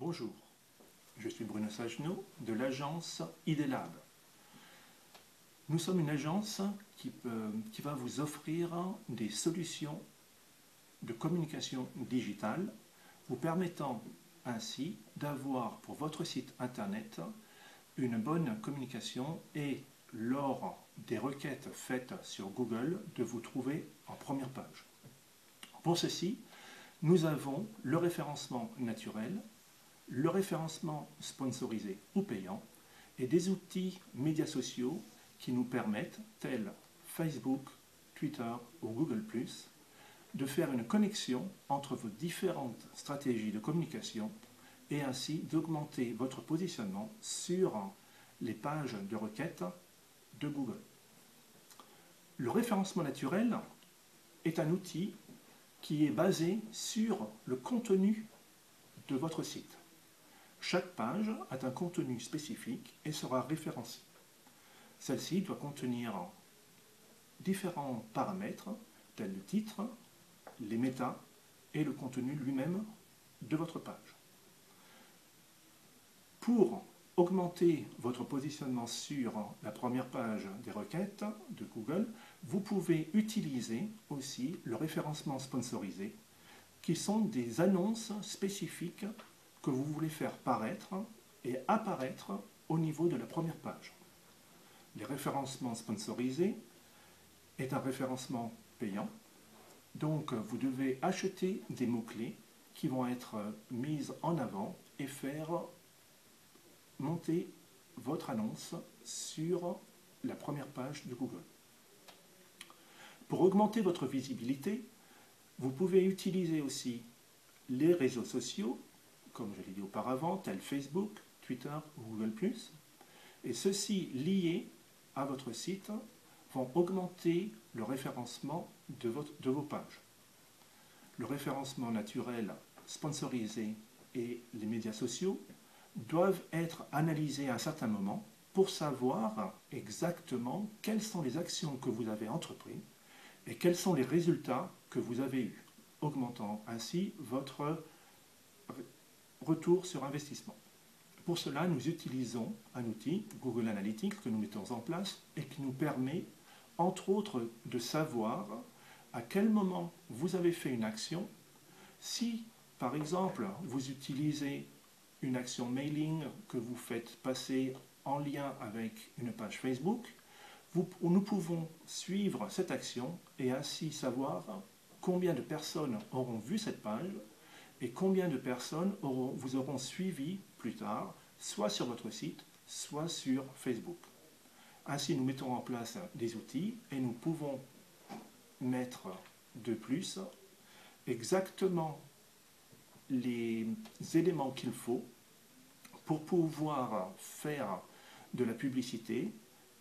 Bonjour, je suis Bruno Sagenot de l'agence IDELAB. Nous sommes une agence qui va vous offrir des solutions de communication digitale, vous permettant ainsi d'avoir pour votre site internet une bonne communication et lors des requêtes faites sur Google de vous trouver en première page. Pour ceci, nous avons le référencement naturel, le référencement sponsorisé ou payant et des outils médias sociaux qui nous permettent, tels Facebook, Twitter ou Google+, de faire une connexion entre vos différentes stratégies de communication et ainsi d'augmenter votre positionnement sur les pages de requête de Google. Le référencement naturel est un outil qui est basé sur le contenu de votre site. Chaque page a un contenu spécifique et sera référencée. Celle-ci doit contenir différents paramètres tels le titre, les métas et le contenu lui-même de votre page. Pour augmenter votre positionnement sur la première page des requêtes de Google, vous pouvez utiliser aussi le référencement sponsorisé, qui sont des annonces spécifiques que vous voulez faire paraître et apparaître au niveau de la première page. Les référencements sponsorisés est un référencement payant, donc vous devez acheter des mots-clés qui vont être mis en avant et faire monter votre annonce sur la première page de Google. Pour augmenter votre visibilité, vous pouvez utiliser aussi les réseaux sociaux, comme je l'ai dit auparavant, tels Facebook, Twitter ou Google+, et ceux-ci liés à votre site vont augmenter le référencement de vos pages. Le référencement naturel, sponsorisé et les médias sociaux doivent être analysés à un certain moment pour savoir exactement quelles sont les actions que vous avez entreprises et quels sont les résultats que vous avez eus, augmentant ainsi votre retour sur investissement. Pour cela, nous utilisons un outil, Google Analytics, que nous mettons en place et qui nous permet, entre autres, de savoir à quel moment vous avez fait une action. Si, par exemple, vous utilisez une action mailing que vous faites passer en lien avec une page Facebook, nous pouvons suivre cette action et ainsi savoir combien de personnes auront vu cette page et combien de personnes vous auront suivi plus tard, soit sur votre site, soit sur Facebook. Ainsi, nous mettons en place des outils et nous pouvons mettre de plus exactement les éléments qu'il faut pour pouvoir faire de la publicité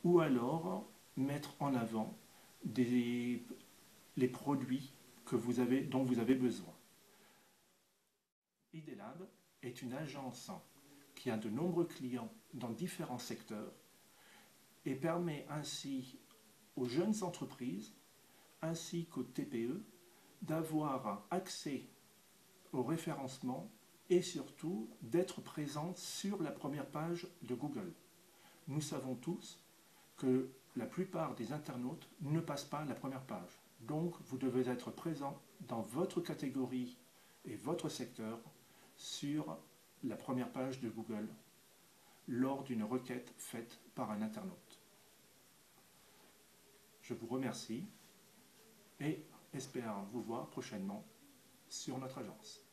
ou alors mettre en avant les produits dont vous avez besoin. IDELAB est une agence qui a de nombreux clients dans différents secteurs et permet ainsi aux jeunes entreprises ainsi qu'aux TPE d'avoir accès au référencement et surtout d'être présents sur la première page de Google. Nous savons tous que la plupart des internautes ne passent pas la première page. Donc vous devez être présent dans votre catégorie et votre secteur sur la première page de Google lors d'une requête faite par un internaute. Je vous remercie et espère vous voir prochainement sur notre agence.